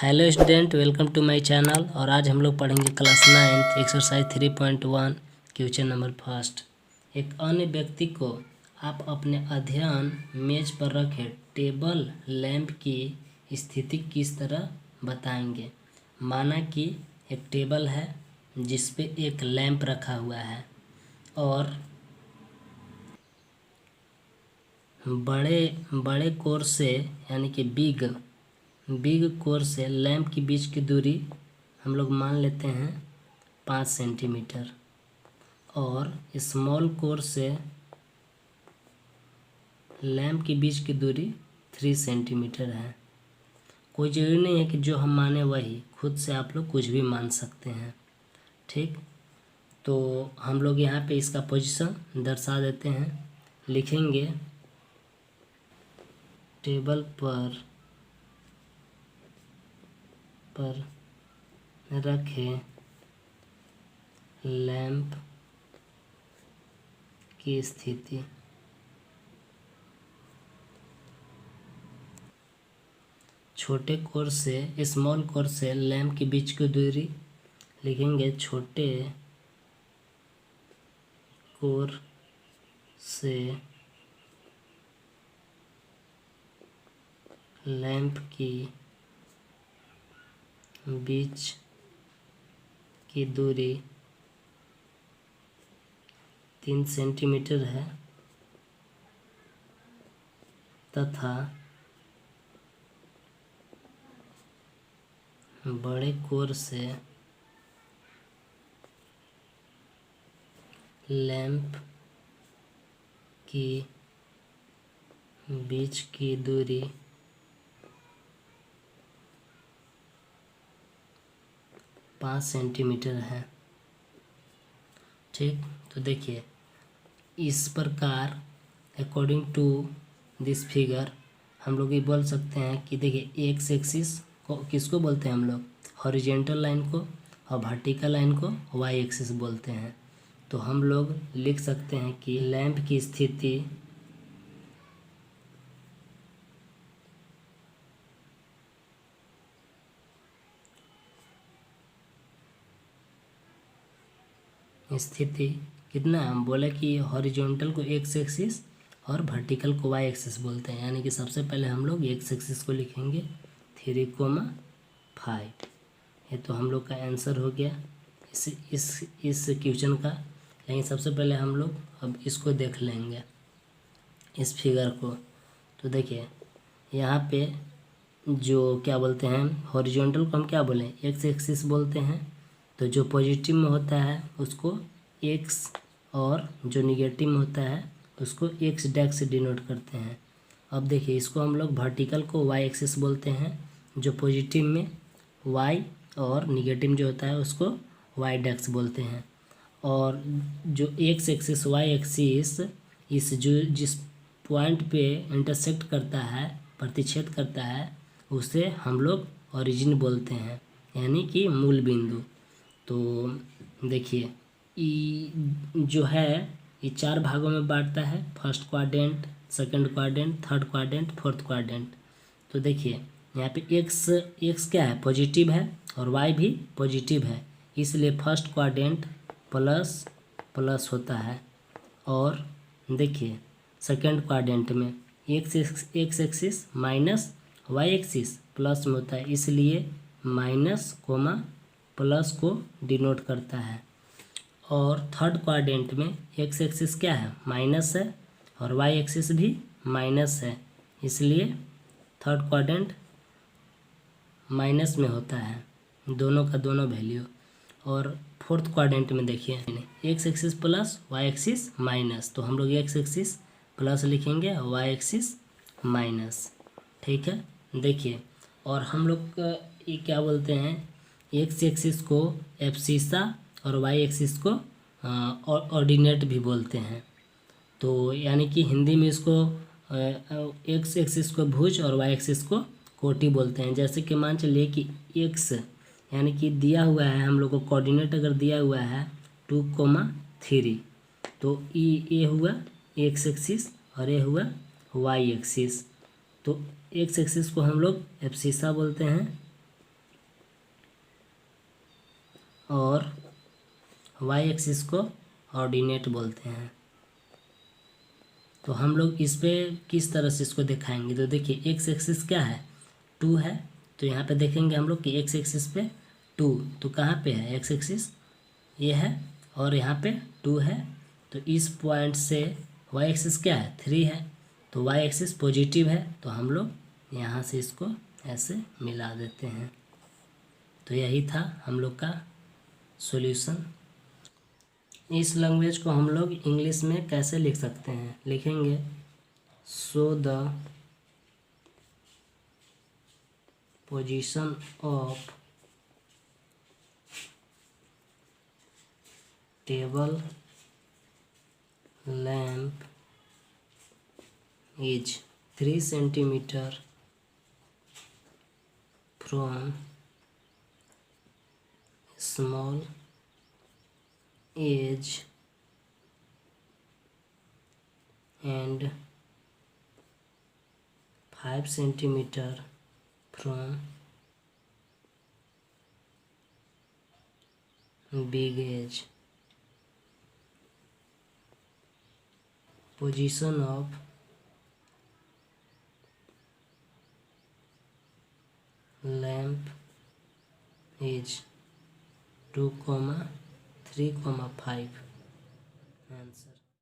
Hello student, welcome to my channel. और आज हम लोग पढ़ेंगे class 9 exercise 3.1 question number first. एक अन्य व्यक्ति को आप अपने अध्ययन मेज पर रखे टेबल लैंप की स्थिति किस तरह बताएंगे। माना कि एक टेबल है जिस पे एक लैंप रखा हुआ है और बड़े कोर से यानी कि बिग कोर से लैंप के बीच की दूरी हम लोग मान लेते हैं 5 सेंटीमीटर और स्मॉल कोर से लैंप के बीच की दूरी 3 सेंटीमीटर है। कोई ज़रूरी नहीं है कि जो हम माने वही, खुद से आप लोग कुछ भी मान सकते हैं। ठीक, तो हम लोग यहाँ पे इसका पोजीशन दर्शा देते हैं। लिखेंगे टेबल पर रखें लैंप की स्थिति। छोटे कोर से स्मॉल कोर से लैंप के बीच की दूरी लिखेंगे छोटे कोर से लैंप की बीच की दूरी 3 सेंटीमीटर है तथा बड़े कोर से लैंप की बीच की दूरी 5 सेंटीमीटर है। ठीक, तो देखिए इस प्रकार अकॉर्डिंग टू दिस फिगर हम लोग ये बोल सकते हैं कि देखिए एक्स एक्सिस को किसको बोलते हैं हम लोग, हॉरिजेंटल लाइन को, और वर्टिकल लाइन को वाई एक्सिस बोलते हैं। तो हम लोग लिख सकते हैं कि लैंप की स्थिति कितना, हम बोले कि हॉरिजॉन्टल को एक्स एक्सिस और वर्टिकल को वाई एक्सिस बोलते हैं। यानी कि सबसे पहले हम लोग एक्स एक्सिस को लिखेंगे 3,5। ये तो हम लोग का आंसर हो गया इस क्वेश्चन का। लेकिन सबसे पहले हम लोग अब इसको देख लेंगे, इस फिगर को। तो देखिए यहाँ पे जो क्या बोलते हैं, हॉरिजॉन्टल को हम क्या बोलें, एक्स एक्सिस बोलते हैं। तो जो पॉजिटिव में होता है उसको एक्स और जो निगेटिव में होता है उसको एक्स डैश से डिनोट करते हैं। अब देखिए इसको हम लोग वर्टिकल को वाई एक्सिस बोलते हैं, जो पॉजिटिव में वाई और निगेटिव जो होता है उसको वाई डैश बोलते हैं। और जो एक्स एक्सिस वाई एक्सिस जिस पॉइंट पे इंटरसेक्ट करता है, प्रतिच्छेद करता है, उसे हम लोग ओरिजिन बोलते हैं, यानी कि मूल बिंदु। तो देखिए जो है ये 4 भागों में बांटता है, first quadrant, second quadrant, third quadrant, fourth quadrant. तो देखिए यहाँ पे एक्स क्या है, पॉजिटिव है, और वाई भी पॉजिटिव है, इसलिए फर्स्ट क्वाड्रेंट प्लस प्लस होता है। और देखिए सेकंड क्वाड्रेंट में X axis minus Y axis plus में होता है, इसलिए माइनस कोमा प्लस को डिनोट करता है। और थर्ड क्वाड्रेंट में एक्स एक्सिस क्या है, माइनस है, और वाई एक्सिस भी माइनस है, इसलिए थर्ड क्वाड्रेंट माइनस में होता है, दोनों का दोनों वैल्यू। और फोर्थ क्वाड्रेंट में देखिए X axis plus Y axis minus, तो हम लोग एक्स एक्सिस प्लस लिखेंगे और वाई एक्सिस माइनस। ठीक है, देखिए और हम लोग ये क्या बोलते हैं, एक्स एक्सिस को एब्सिसा और वाई एक्सिस को ऑर्डिनेट भी बोलते हैं। तो यानी कि हिंदी में इसको एक्स एक्सिस को भुज और वाई एक्सिस को कोटि बोलते हैं। जैसे कि मान चलिए कि एक्स यानी कि दिया हुआ है हम लोग को कोऑर्डिनेट, अगर दिया हुआ है 2,3, तो ये हुआ एक्स एक्सिस और ये हुआ वाई एक्सिस। तो एक्स एक्सिस को हम लोग एब्सिसा बोलते हैं और वाई एक्सिस को ऑर्डिनेट बोलते हैं। तो हम लोग इस पे किस तरह से इसको दिखाएंगे, तो देखिए एक्स एक्सिस क्या है, 2 है। तो यहाँ पे देखेंगे हम लोग कि एक्स एक्सिस पे 2, तो कहाँ पे है एक्स एक्सिस, ये है, और यहाँ पे 2 है। तो इस पॉइंट से वाई एक्सिस क्या है, 3 है। तो वाई एक्सिस पॉजिटिव है, तो हम लोग यहाँ से इसको ऐसे मिला देते हैं। तो यही था हम लोग का सॉल्यूशन। इस लैंग्वेज को हम लोग इंग्लिश में कैसे लिख सकते हैं, लिखेंगे show the position of table lamp is 3 centimetre from small edge and 5 centimeter from big edge. Position of lamp is 2, 3, 5. Answer.